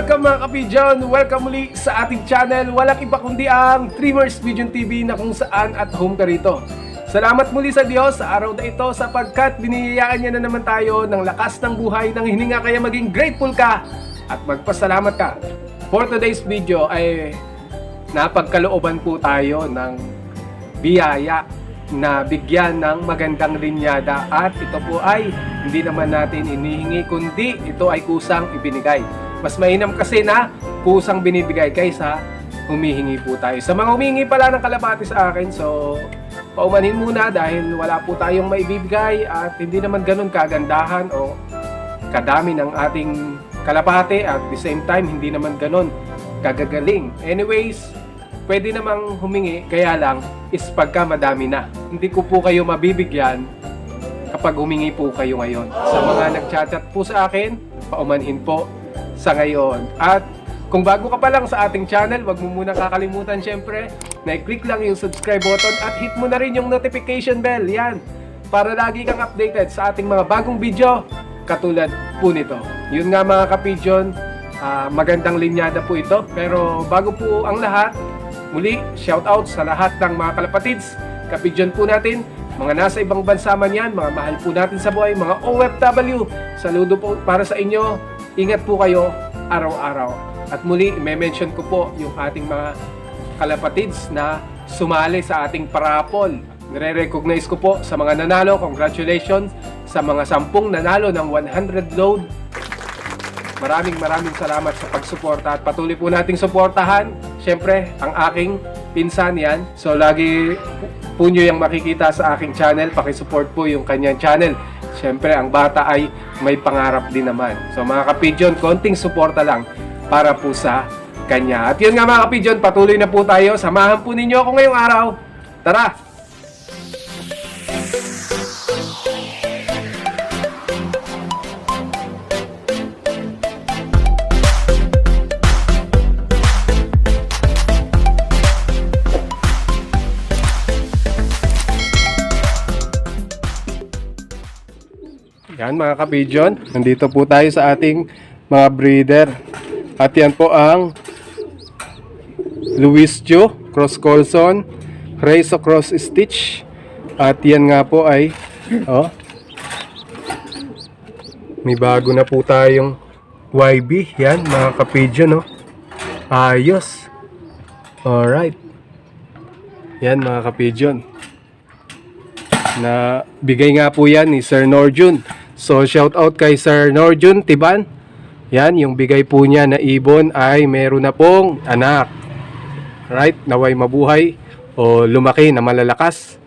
Welcome mga kapigeon! Welcome muli sa ating channel. Walang iba kundi ang Dreamers Pigeon TV na kung saan at home ka rito. Salamat muli sa Diyos sa araw na ito sapagkat biniyayaan niya na naman tayo ng lakas ng buhay ng hininga, kaya maging grateful ka at magpasalamat ka. For today's video ay napagkalooban po tayo ng biyaya na bigyan ng magandang linyada, at ito po ay hindi naman natin inihingi kundi ito ay kusang ibinigay. Mas mainam kasi na kusang binibigay kaysa humihingi po tayo. Sa mga humihingi pala ng kalapati sa akin, so paumanhin muna dahil wala po tayong maibibigay at hindi naman ganun kagandahan o kadami ng ating kalapati, at the same time hindi naman ganun kagagaling. Anyways, pwede namang humingi, kaya lang is pagka madami na. Hindi ko po kayo mabibigyan kapag humingi po kayo ngayon. Sa mga nagchat-chat po sa akin, paumanhin po sa ngayon. At kung bago ka pa lang sa ating channel, wag mo muna kakalimutan syempre na i-click lang yung subscribe button at hit mo na rin yung notification bell. Yan, para lagi kang updated sa ating mga bagong video katulad po nito. Yun nga mga kapigeon, magandang linyada po ito. Pero bago po ang lahat, muli, shoutout sa lahat ng mga kalapatids, kapigeon po natin, mga nasa ibang bansa man yan, mga mahal po natin sa buhay, mga OFW, saludo po para sa inyo. Ingat po kayo araw-araw. At muli, i-mention ko po yung ating mga kalapatids na sumali sa ating parapol. Nire-recognize ko po sa mga nanalo. Congratulations sa mga 10 nanalo ng 100 load. Maraming salamat sa pagsuporta at patuloy po nating suportahan. Siyempre, ang aking pinsan yan. So, lagi po nyo yung makikita sa aking channel. Pakisupport po yung kanyang channel. Siyempre, ang bata ay may pangarap din naman. So, mga kapigeon, konting suporta lang para po sa kanya. At yun nga mga kapigeon, patuloy na po tayo. Samahan po ninyo ako ngayong araw. Tara! Yan mga kapigeon, nandito po tayo sa ating mga breeder. At yan po ang Louis Joe Cross Colson, Rezo Cross Stitch. At yan nga po ay may bago na po tayong YB. Yan mga kapigeon, ayos. Alright. Yan mga kapigeon, na bigay nga po yan ni Sir Norjun. So shout out kay Sir Norjun Tiban. Yan, yung bigay po niya na ibon ay meron na pong anak. Right, naway mabuhay o lumaki na malalakas.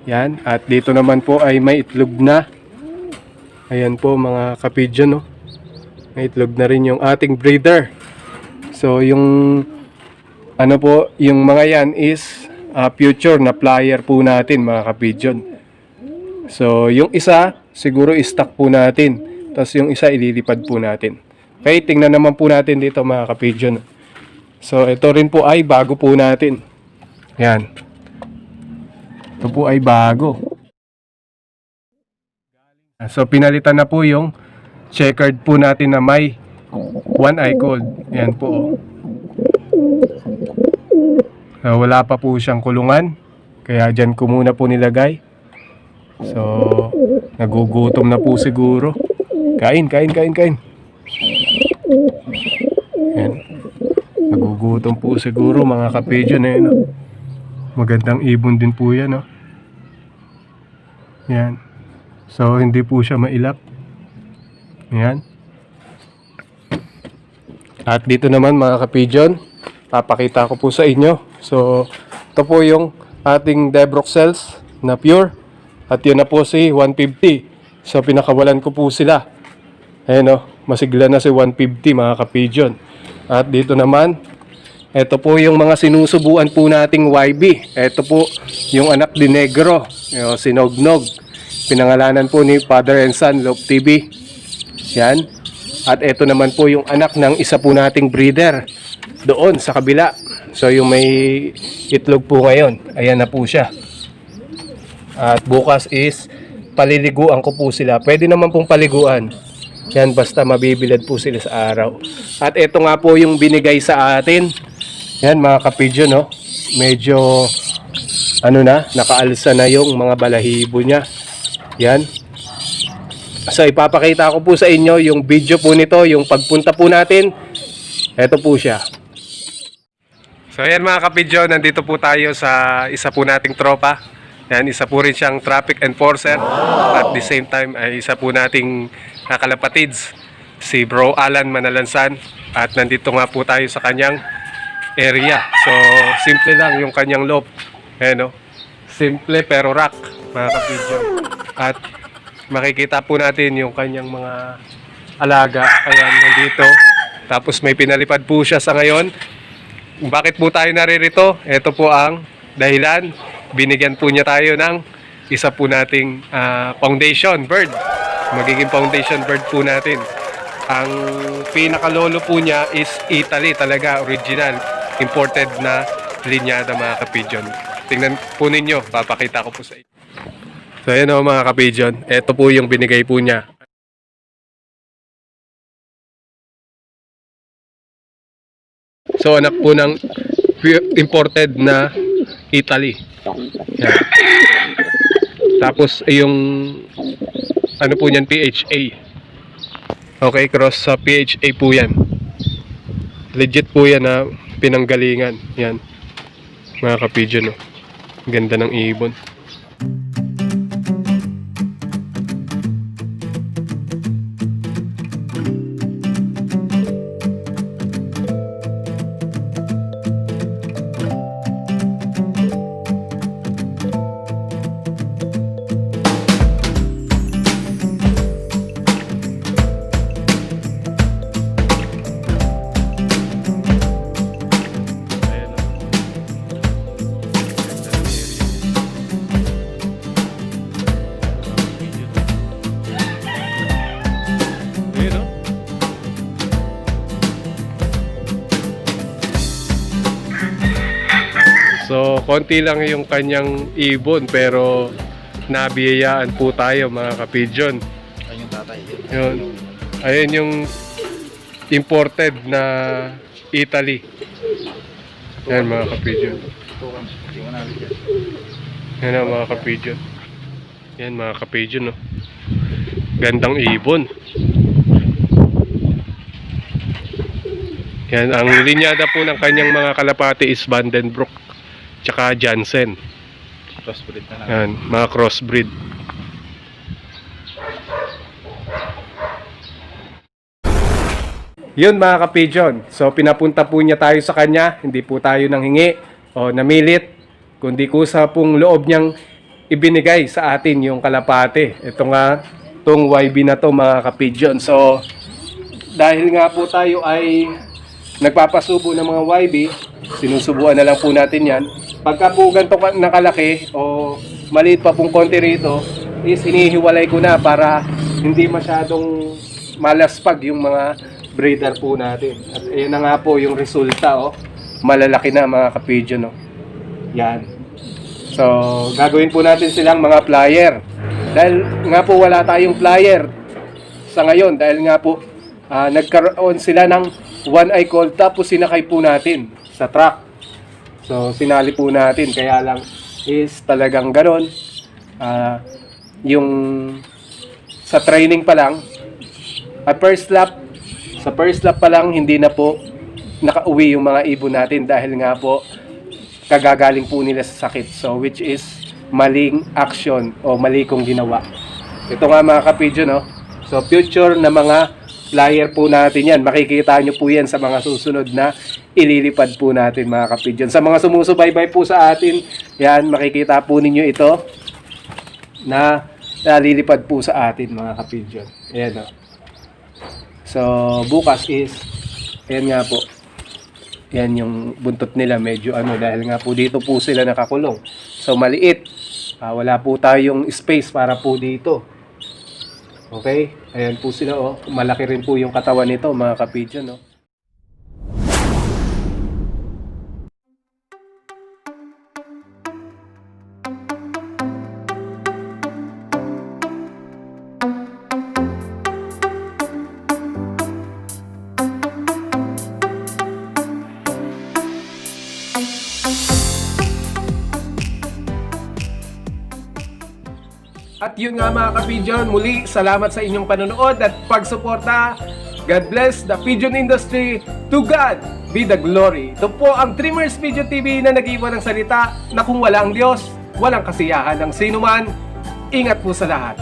Yan, at dito naman po ay may itlog na. Ayan po mga kapigeon, may itlog na rin yung ating breeder. So yung ano po, yung mga yan is future na flyer po natin mga kapigeon. So yung isa siguro i-stock po natin, tapos yung isa ililipad po natin. Okay, tingnan naman po natin dito mga kapigeon. So ito rin po ay bago po natin. Yan, ito po ay bago. So pinalitan na po yung checkered po natin na may one eye gold. Yan po. So, wala pa po siyang kulungan, kaya dyan ko muna po nilagay. So, nagugutom na po siguro. Kain. Yan. Nagugutom po siguro mga kapigeon, Magandang ibon din po yan, Yan. So, hindi po siya mailap. Yan. At dito naman mga kapigeon, papakita ko po sa inyo. So, ito po yung ating Debroxels na pure. At yun na po si 150. So, pinakawalan ko po sila. Ayan masigla na si 150 mga kapigeon. At dito naman, ito po yung mga sinusubuan po nating YB. Ito po yung anak ni Negro, si Nognog. Pinangalanan po ni Father and Son, Love TV. Yan. At ito naman po yung anak ng isa po nating breeder doon sa kabila. So yung may itlog po ngayon, ayan na po siya. At bukas is paliliguan ko po sila. Pwede naman pong paliguan. Yan, basta mabibilad po sila sa araw. At ito nga po yung binigay sa atin. Yan mga kapidyo, no? Medyo nakaalsa na yung mga balahibo niya. Yan. So ipapakita ko po sa inyo yung video po nito, yung pagpunta po natin. Ito po siya. So yan mga kapidyo, nandito po tayo sa isa po nating tropa. Yan, isa po rin siyang traffic enforcer. At the same time ay isa po nating kalapatids, si Bro Alan Manalansan. At nandito nga po tayo sa kanyang area. So simple lang yung kanyang loop. Ayan, no? Simple pero rock mga kapidyo. At makikita po natin yung kanyang mga alaga. Ayan, nandito. Tapos may pinalipad po siya sa ngayon. Bakit po tayo naririto? Ito po ang dahilan. Binigyan po niya tayo ng isa po nating foundation bird. Magiging foundation bird po natin. Ang pinakalolo po niya is Italy talaga, original. Imported na linyada mga kapidyon. Tingnan po ninyo, papakita ko po sa inyo. So ayan o mga kapidyon, ito po yung binigay po niya. So anak po ng imported na Italy. Yan. Tapos yung ano po niyan, PHA. Okay, cross sa PHA po yan. Legit po yan na pinanggalingan. Yan. Mga kapidyon, no? Ganda ng ibon. So, konti lang yung kanyang ibon pero nabiyayaan po tayo mga kapidyon. Ayun yung tatay. Yun. Ayun yung imported na Italy. Yan mga kapidyon. Yan ang mga kapidyon. Yan mga kapidyon, no? Gandang ibon. Yan, ang linyada po ng kanyang mga kalapati is Vandenbroek tsaka Jansen. Crossbreed na lang. Yan, mga crossbreed. Yun mga kapidyon. So pinapunta po niya tayo sa kanya. Hindi po tayo nanghingi o namilit. Kundi kusa pong loob niyang ibinigay sa atin yung kalapate. Ito nga, itong YB na to mga kapidyon. So dahil nga po tayo ay nagpapasubo ng mga YB, sinusubuan na lang po natin yan. Pagka po ganito nakalaki o maliit pa pong konti rito, is hinihiwalay ko na para hindi masyadong malaspag yung mga breeder po natin. At ayan na nga po yung resulta, oh. Malalaki na mga kapidyon, no. Yan. So gagawin po natin silang mga flyer. Dahil nga po wala tayong flyer sa ngayon, dahil nga po nagkaroon sila ng one eye call, tapos sinakay po natin sa truck. So sinali po natin, kaya lang is talagang ganon. Yung sa training pa lang, at sa first lap pa lang hindi na po nakauwi yung mga ibon natin dahil nga po kagagaling po nila sa sakit. So which is maling action o mali kong ginawa. Ito nga mga kapidyo, no? So future na mga flyer po natin yan. Makikita nyo po yan sa mga susunod na ililipad po natin mga kapidyon. Sa mga sumusubaybay po sa atin, yan, makikita po ninyo ito na nalilipad po sa atin mga kapidyon. Ayan, no? So bukas is, ayan nga po. Yan yung buntot nila, medyo dahil nga po dito po sila nakakulong. So maliit. Wala po tayong space para po dito. Okay? Ayan po sila, oh. Malaki rin po yung katawan nito mga kapidyon, no? At yun nga mga ka-Pigeon, muli salamat sa inyong panonood at pagsuporta. God bless the pigeon industry. To God be the glory. Ito po ang Dreamers Pigeon TV na nag-iwan ng salita na kung wala ang Diyos, walang kasiyahan ng sinuman. Ingat po sa lahat.